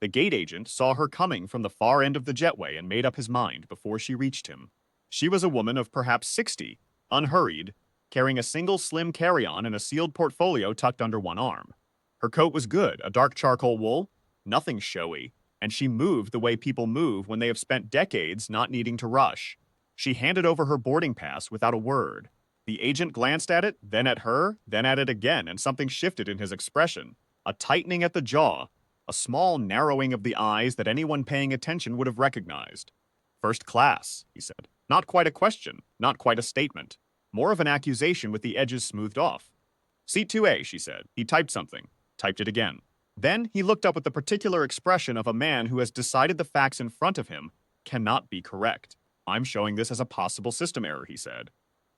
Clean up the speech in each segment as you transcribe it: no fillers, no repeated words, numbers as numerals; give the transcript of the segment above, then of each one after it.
The gate agent saw her coming from the far end of the jetway and made up his mind before she reached him. She was a woman of perhaps 60, unhurried, carrying a single slim carry-on and a sealed portfolio tucked under one arm. Her coat was good, a dark charcoal wool, nothing showy, and she moved the way people move when they have spent decades not needing to rush. She handed over her boarding pass without a word. The agent glanced at it, then at her, then at it again, and something shifted in his expression. A tightening at the jaw, a small narrowing of the eyes that anyone paying attention would have recognized. "First class," he said. Not quite a question, not quite a statement. More of an accusation with the edges smoothed off. "Seat 2A, she said. He typed something. Typed it again. Then he looked up with the particular expression of a man who has decided the facts in front of him cannot be correct. "I'm showing this as a possible system error," he said.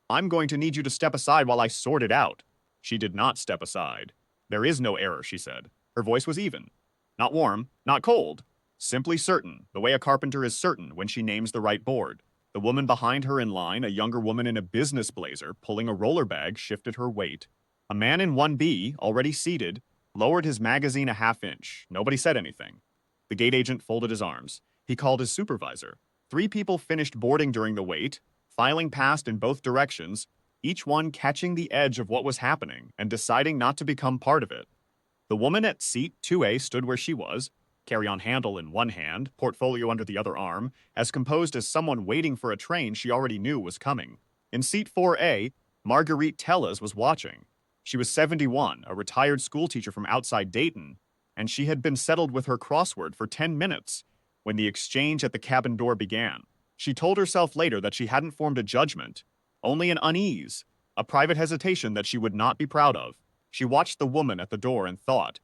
"I'm going to need you to step aside while I sort it out." She did not step aside. "There is no error," she said. Her voice was even. Not warm, not cold. Simply certain, the way a carpenter is certain when she names the right board. The woman behind her in line, a younger woman in a business blazer, pulling a roller bag, shifted her weight. A man in 1B, already seated, lowered his magazine a half-inch. Nobody said anything. The gate agent folded his arms. He called his supervisor. 3 people finished boarding during the wait, filing past in both directions, each one catching the edge of what was happening and deciding not to become part of it. The woman at seat 2A stood where she was, carry-on handle in one hand, portfolio under the other arm, as composed as someone waiting for a train she already knew was coming. In seat 4A, Marguerite Tellez was watching. She was 71, a retired schoolteacher from outside Dayton, and she had been settled with her crossword for 10 minutes when the exchange at the cabin door began. She told herself later that she hadn't formed a judgment, only an unease, a private hesitation that she would not be proud of. She watched the woman at the door and thought,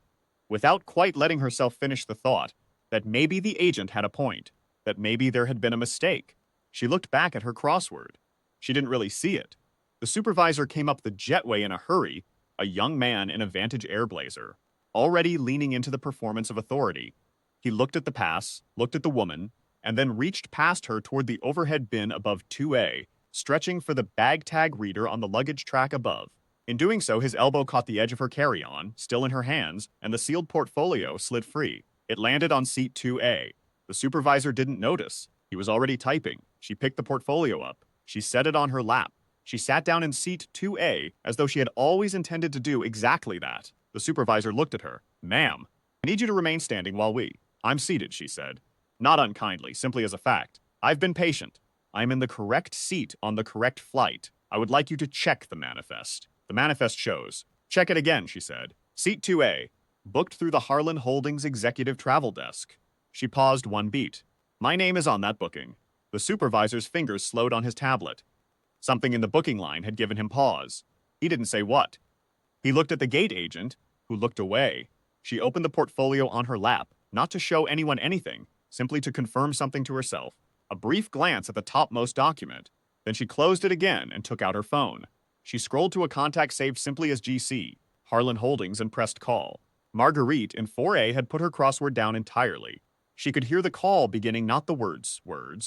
without quite letting herself finish the thought, that maybe the agent had a point, that maybe there had been a mistake. She looked back at her crossword. She didn't really see it. The supervisor came up the jetway in a hurry, a young man in a Vantage Air blazer, already leaning into the performance of authority. He looked at the pass, looked at the woman, and then reached past her toward the overhead bin above 2A, stretching for the bag tag reader on the luggage track above. In doing so, his elbow caught the edge of her carry-on, still in her hands, and the sealed portfolio slid free. It landed on seat 2A. The supervisor didn't notice. He was already typing. She picked the portfolio up. She set it on her lap. She sat down in seat 2A as though she had always intended to do exactly that. The supervisor looked at her. "Ma'am, I need you to remain standing while I'm seated," she said. Not unkindly, simply as a fact. "I've been patient. I'm in the correct seat on the correct flight. I would like you to check the manifest." The manifest shows. "Check it again," she said. "Seat 2A, booked through the Harlan Holdings executive travel desk." She paused one beat. "My name is on that booking." The supervisor's fingers slowed on his tablet. Something in the booking line had given him pause. He didn't say what. He looked at the gate agent, who looked away. She opened the portfolio on her lap, not to show anyone anything, simply to confirm something to herself. A brief glance at the topmost document. Then she closed it again and took out her phone. She scrolled to a contact saved simply as GC, Harlan Holdings, and pressed call. Marguerite in 4A had put her crossword down entirely. She could hear the call beginning not the words,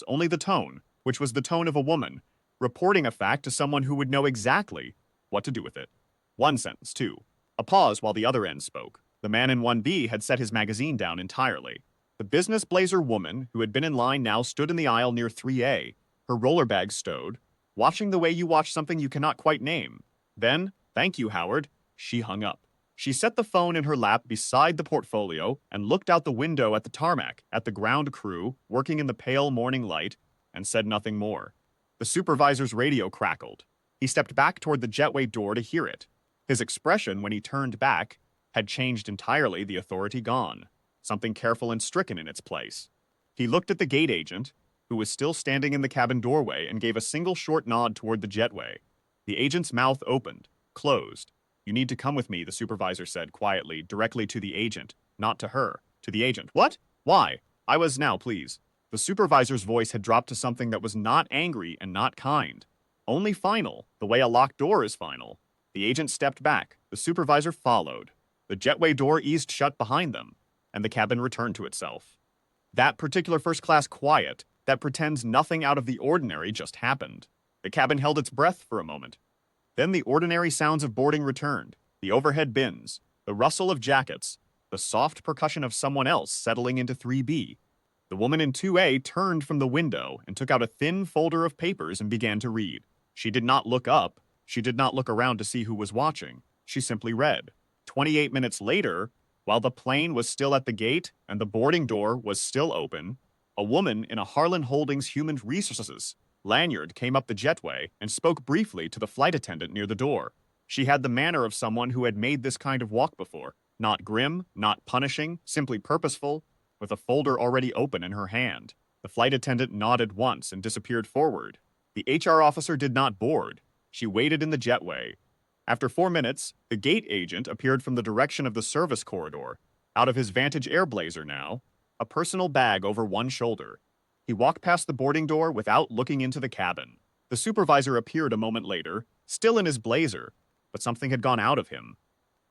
only the tone, which was the tone of a woman, reporting a fact to someone who would know exactly what to do with it. One sentence, too. A pause while the other end spoke. The man in 1B had set his magazine down entirely. The business blazer woman, who had been in line now, stood in the aisle near 3A, her roller bag stowed, watching the way you watch something you cannot quite name. Then, "Thank you, Howard," she hung up. She set the phone in her lap beside the portfolio and looked out the window at the tarmac, at the ground crew, working in the pale morning light, and said nothing more. The supervisor's radio crackled. He stepped back toward the jetway door to hear it. His expression, when he turned back, had changed entirely, the authority gone. Something careful and stricken in its place. He looked at the gate agent, who was still standing in the cabin doorway, and gave a single short nod toward the jetway. The agent's mouth opened, closed. "You need to come with me," the supervisor said quietly, directly to the agent, not to her, to the agent. "What? Why? I was now, please." The supervisor's voice had dropped to something that was not angry and not kind. Only final, the way a locked door is final. The agent stepped back. The supervisor followed. The jetway door eased shut behind them, and the cabin returned to itself. That particular first-class quiet that pretends nothing out of the ordinary just happened. The cabin held its breath for a moment. Then the ordinary sounds of boarding returned. The overhead bins, the rustle of jackets, the soft percussion of someone else settling into 3B. The woman in 2A turned from the window and took out a thin folder of papers and began to read. She did not look up. She did not look around to see who was watching. She simply read. 28 minutes later, while the plane was still at the gate and the boarding door was still open, a woman in a Harlan Holdings Human Resources lanyard came up the jetway and spoke briefly to the flight attendant near the door. She had the manner of someone who had made this kind of walk before, not grim, not punishing, simply purposeful, with a folder already open in her hand. The flight attendant nodded once and disappeared forward. The HR officer did not board. She waited in the jetway. After 4 minutes, the gate agent appeared from the direction of the service corridor, out of his Vantage Air Blazer now, a personal bag over one shoulder. He walked past the boarding door without looking into the cabin. The supervisor appeared a moment later, still in his blazer, but something had gone out of him.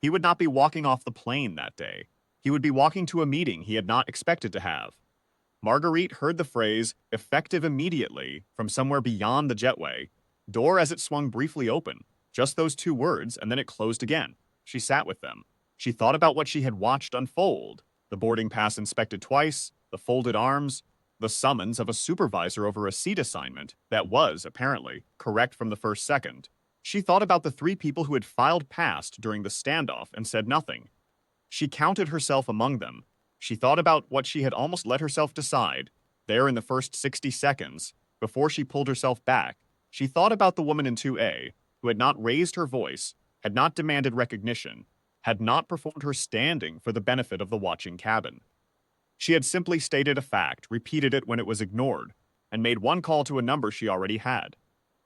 He would not be walking off the plane that day. He would be walking to a meeting he had not expected to have. Marguerite heard the phrase, effective immediately, from somewhere beyond the jetway, door as it swung briefly open. Just those 2 words, and then it closed again. She sat with them. She thought about what she had watched unfold. The boarding pass inspected twice, the folded arms, the summons of a supervisor over a seat assignment that was, apparently, correct from the first second. She thought about the 3 people who had filed past during the standoff and said nothing. She counted herself among them. She thought about what she had almost let herself decide, there in the first 60 seconds, before she pulled herself back. She thought about the woman in 2A, who had not raised her voice, had not demanded recognition, had not performed her standing for the benefit of the watching cabin. She had simply stated a fact, repeated it when it was ignored, and made one call to a number she already had.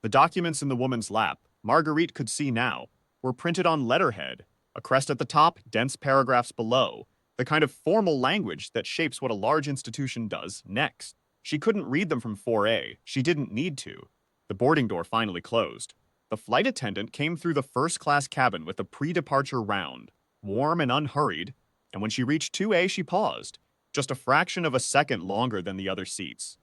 The documents in the woman's lap, Marguerite could see now, were printed on letterhead, a crest at the top, dense paragraphs below, the kind of formal language that shapes what a large institution does next. She couldn't read them from 4A. She didn't need to. The boarding door finally closed. The flight attendant came through the first-class cabin with a pre-departure round, warm and unhurried, and when she reached 2A, she paused, just a fraction of a second longer than the other seats.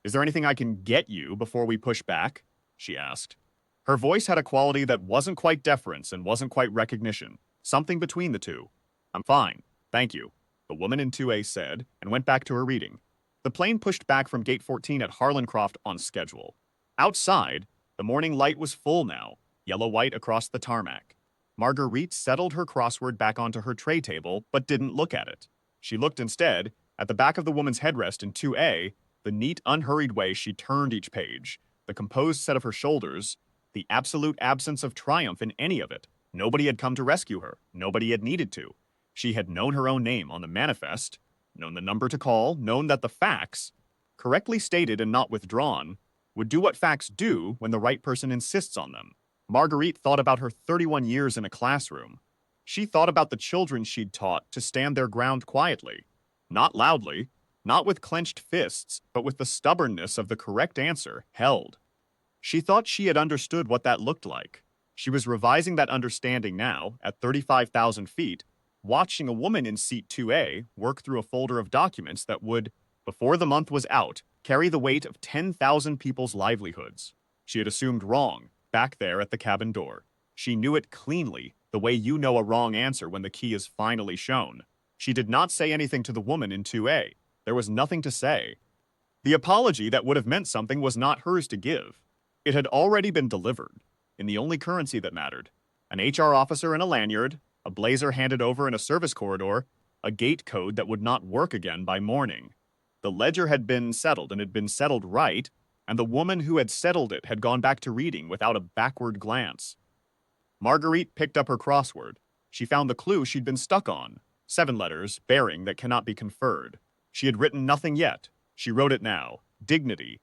"Is there anything I can get you before we push back?" she asked. Her voice had a quality that wasn't quite deference and wasn't quite recognition, something between the two. "I'm fine, thank you," the woman in 2A said, and went back to her reading. The plane pushed back from Gate 14 at Harlancroft on schedule. Outside, the morning light was full now, yellow-white across the tarmac. Marguerite settled her crossword back onto her tray table, but didn't look at it. She looked instead at the back of the woman's headrest in 2A, the neat, unhurried way she turned each page, the composed set of her shoulders, the absolute absence of triumph in any of it. Nobody had come to rescue her. Nobody had needed to. She had known her own name on the manifest, known the number to call, known that the facts, correctly stated and not withdrawn, would do what facts do when the right person insists on them. Marguerite thought about her 31 years in a classroom. She thought about the children she'd taught to stand their ground quietly, not loudly, not with clenched fists, but with the stubbornness of the correct answer held. She thought she had understood what that looked like. She was revising that understanding now, at 35,000 feet, watching a woman in seat 2A work through a folder of documents that would, before the month was out, carry the weight of 10,000 people's livelihoods. She had assumed wrong, back there at the cabin door. She knew it cleanly, the way you know a wrong answer when the key is finally shown. She did not say anything to the woman in 2A. There was nothing to say. The apology that would have meant something was not hers to give. It had already been delivered, in the only currency that mattered. An HR officer in a lanyard, a blazer handed over in a service corridor, a gate code that would not work again by morning. The ledger had been settled and had been settled right, and the woman who had settled it had gone back to reading without a backward glance. Marguerite picked up her crossword. She found the clue she'd been stuck on. 7 letters, bearing that cannot be conferred. She had written nothing yet. She wrote it now. Dignity.